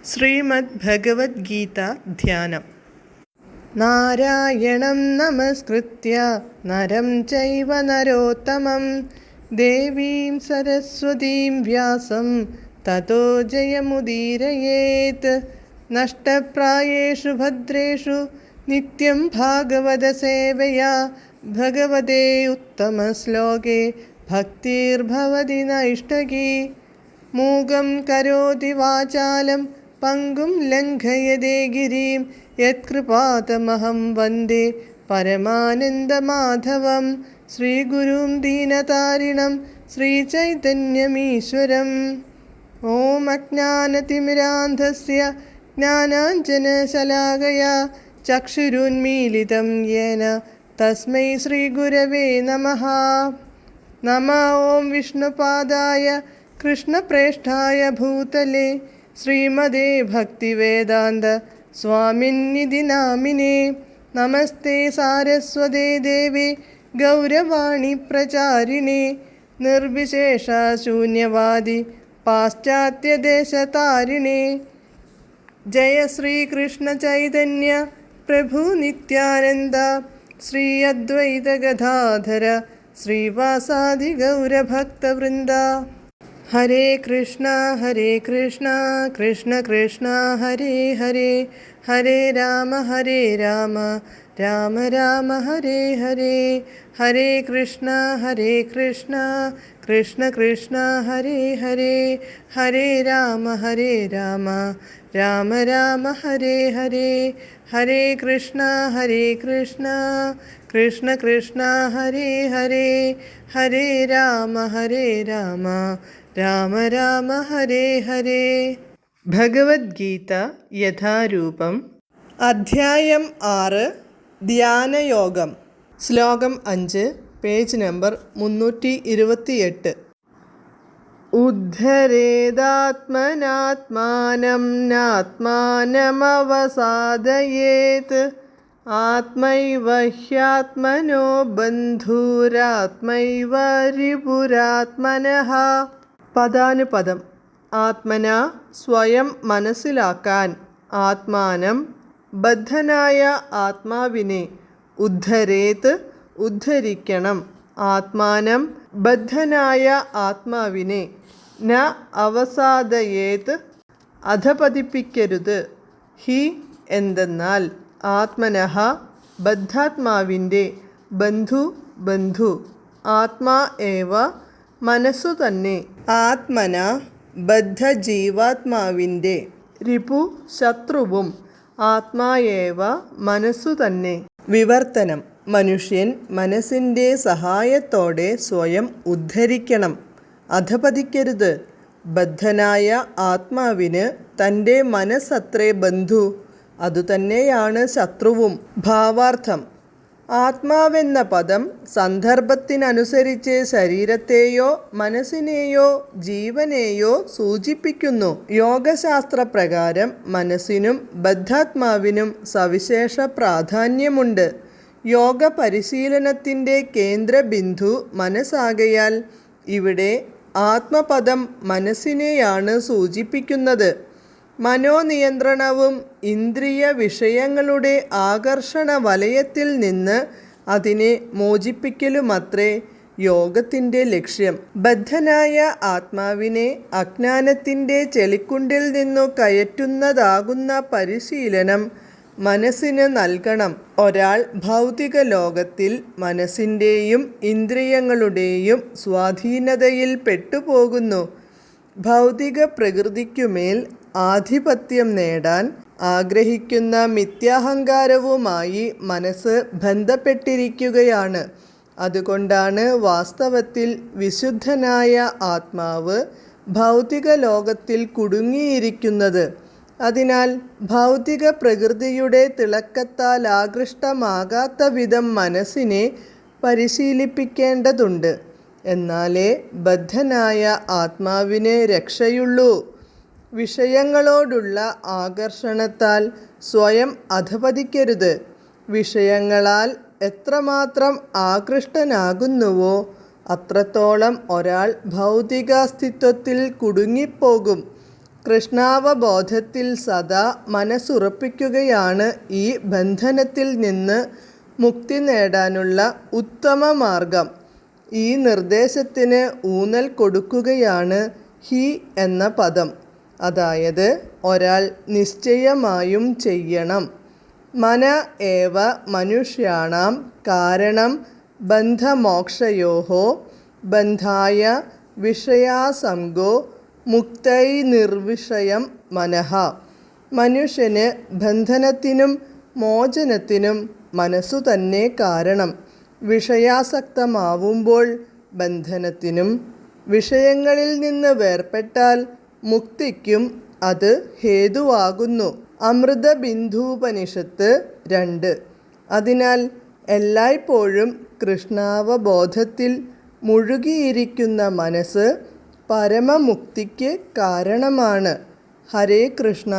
ശ്രീമദ് ഭഗവത്ഗീത ധ്യാനം. നാരായണം നമസ്കൃത്യ നരം ചൈവ നരോത്തമം ദേവീം സരസ്വതീം വ്യാസം തതോ ജയമുദീരയേത്. നഷ്ടപ്രായേഷു ഭദ്രേഷു നിത്യം ഭാഗവത സേവയാ ഭഗവതേ ഉത്തമശ്ലോകേ ഭക്തിർഭവതി നൈഷ്ടകീ. മൂകം കരോതി വാചാലം പങ്കും ലംഘയതേ ഗിരിം യത്കൃപാതമഹം വന്ദേ പരമാനന്ദമാധവം. ശ്രീഗുരും ദീനതാരിണം ശ്രീചൈതന്യമീശ്വരം. ഓം അജ്ഞാനതിമിരാന്ധസ്യ ജ്ഞാനാഞ്ജനശലാകയാ ചക്ഷുരുന്മീലിതം യേന തസ്മൈ ശ്രീഗുരവേ നമഃ. നമഃ ഓം വിഷ്ണുപാദായ കൃഷ്ണപ്രേഷ്ഠായ ഭൂതലേ ശ്രീമദേ ഭക്തിവേദാന്ത സ്വാമിന്നിധി നാമിനേ. നമസ്തേ സാരസ്വതേ ദേവേ ഗൗരവാണി പ്രചാരിണേ നിർവിശേഷ ശൂന്യവാദി പാശ്ചാത്യദേശതാരിണേ. ജയ ശ്രീകൃഷ്ണ ചൈതന്യ പ്രഭു നിത്യാനന്ദ ശ്രീ അദ്വൈത ഗദാധര ശ്രീവാസാദി ഗൗരഭക്തവൃന്ദ. ഹരേ കൃഷ്ണ കൃഷ്ണ കൃഷ്ണ ഹരേ ഹരേ, ഹരേ രാമ രാമ രാമ ഹരേ ഹരേ. ഹരേ കൃഷ്ണ കൃഷ്ണ കൃഷ്ണ ഹരേ ഹരേ, ഹരേ രാമ രാമ രാമ ഹരേ ഹരേ. ഹരേ കൃഷ്ണ കൃഷ്ണ ഹരേ ഹരേ, ഹരേ രാമ രാമ ഹരേ ഹരേ. ഭഗവത്ഗീത യഥാരൂപം. അധ്യായം 6. ധ്യാനയോഗം. ശ്ലോകം 5, പേജ് നമ്പർ 328. ഉദ്ധരേദാത്മനാത്മാനം നാത്മാനമവസാദയേത് ആത്മൈവ ഹ്യാത്മനോ ബന്ധുരാത്മൈവ രിപുരാത്മനഃ. പദാനുപദം. ആത്മന സ്വയം മനസ്സിലാക്കാൻ, ആത്മാനം ബദ്ധനായ ആത്മാവിനെ, ഉദ്ധരേത് ഉദ്ധരിക്കണം, ആത്മാനം ബദ്ധനായ ആത്മാവിനെ, ന അവസാദയേത് അധപതിപ്പിക്കരുത്, ഹി എന്തെന്നാൽ, ആത്മനഃ ബദ്ധാത്മാവിൻ്റെ, ബന്ധു ആത്മാ ഏവ മനസ്സു തന്നെ, ആത്മന ബദ്ധജീവാത്മാവിൻ്റെ, രിപു ശത്രുവും, ആത്മായേവ മനസ്സു തന്നെ. വിവർത്തനം. മനുഷ്യൻ മനസ്സിൻ്റെ സഹായത്തോടെ സ്വയം ഉദ്ധരിക്കണം, അധപതിക്കരുത്. ബദ്ധനായ ആത്മാവിന് തൻ്റെ മനസ്സത്രേ ബന്ധു, അതുതന്നെയാണ് ശത്രുവും. ഭാവാർത്ഥം. ആത്മാവെന്ന പദം സന്ദർഭത്തിനനുസരിച്ച് ശരീരത്തെയോ മനസ്സിനെയോ ജീവനെയോ സൂചിപ്പിക്കുന്നു. യോഗശാസ്ത്രപ്രകാരം മനസ്സിനും ബദ്ധാത്മാവിനും സവിശേഷ പ്രാധാന്യമുണ്ട്. യോഗ പരിശീലനത്തിൻ്റെ കേന്ദ്രബിന്ദു മനസ്സാകയാൽ ഇവിടെ ആത്മപദം മനസ്സിനെയാണ് സൂചിപ്പിക്കുന്നത്. മനോനിയന്ത്രണവും ഇന്ദ്രിയ വിഷയങ്ങളുടെ ആകർഷണ വലയത്തിൽ നിന്ന് അതിനെ മോചിപ്പിക്കലുമത്രേ യോഗത്തിൻ്റെ ലക്ഷ്യം. ബദ്ധനായ ആത്മാവിനെ അജ്ഞാനത്തിൻ്റെ ചെളിക്കുണ്ടിൽ നിന്നു കയറ്റുന്നതാകുന്ന പരിശീലനം മനസ്സിന് നൽകണം. ഒരാൾ ഭൗതിക ലോകത്തിൽ മനസ്സിൻ്റെയും ഇന്ദ്രിയങ്ങളുടെയും സ്വാധീനതയിൽ പെട്ടുപോകുന്നു. ഭൗതിക പ്രകൃതിക്കുമേൽ ആധിപത്യം നേടാൻ ആഗ്രഹിക്കുന്ന മിഥ്യാഹങ്കാരവുമായി മനസ്സ് ബന്ധപ്പെട്ടിരിക്കുകയാണ്. അതുകൊണ്ടാണ് വാസ്തവത്തിൽ വിശുദ്ധനായ ആത്മാവ് ഭൗതിക ലോകത്തിൽ കുടുങ്ങിയിരിക്കുന്നത്. അതിനാൽ ഭൗതിക പ്രകൃതിയുടെ തിളക്കത്താൽ ആകൃഷ്ടമാകാത്ത വിധം മനസ്സിനെ പരിശീലിപ്പിക്കേണ്ടതുണ്ട്. എന്നാലേ ബദ്ധനായ ആത്മാവിന് രക്ഷയുള്ളൂ. വിഷയങ്ങളോടുള്ള ആകർഷണത്താൽ സ്വയം അധപതിക്കരുത്. വിഷയങ്ങളാൽ എത്രമാത്രം ആകൃഷ്ടനാകുന്നുവോ അത്രത്തോളം ഒരാൾ ഭൗതികാസ്തിത്വത്തിൽ കുടുങ്ങിപ്പോകും. കൃഷ്ണാവബോധത്തിൽ സദാ മനസ്സുറപ്പിക്കുകയാണ് ഈ ബന്ധനത്തിൽ നിന്ന് മുക്തി നേടാനുള്ള ഉത്തമ മാർഗം. ഈ നിർദ്ദേശത്തിന് ഊന്നൽ കൊടുക്കുകയാണ് ഹി എന്ന പദം. അതായത് ഒരാൾ നിശ്ചയമായും ചെയ്യണം. മന ഏവ മനുഷ്യാണാം കാരണം ബന്ധമോക്ഷയോഹോ ബന്ധായ വിഷയാസംഗോ മുക്തൈ നിർവിഷയം മനഃ. മനുഷ്യന് ബന്ധനത്തിനും മോചനത്തിനും മനസ്സു തന്നെ കാരണം. വിഷയാസക്തമാവുമ്പോൾ ബന്ധനത്തിനും, വിഷയങ്ങളിൽ നിന്ന് വേർപെട്ടാൽ മുക്തിക്കും അത് ഹേതുവാകുന്നു. അമൃതബിന്ദൂപനിഷത്ത് 2. അതിനാൽ എല്ലായ്പ്പോഴും കൃഷ്ണാവബോധത്തിൽ മുഴുകിയിരിക്കുന്ന മനസ്സ് പരമമുക്തിക്ക് കാരണമാണ്. ഹരേ കൃഷ്ണ.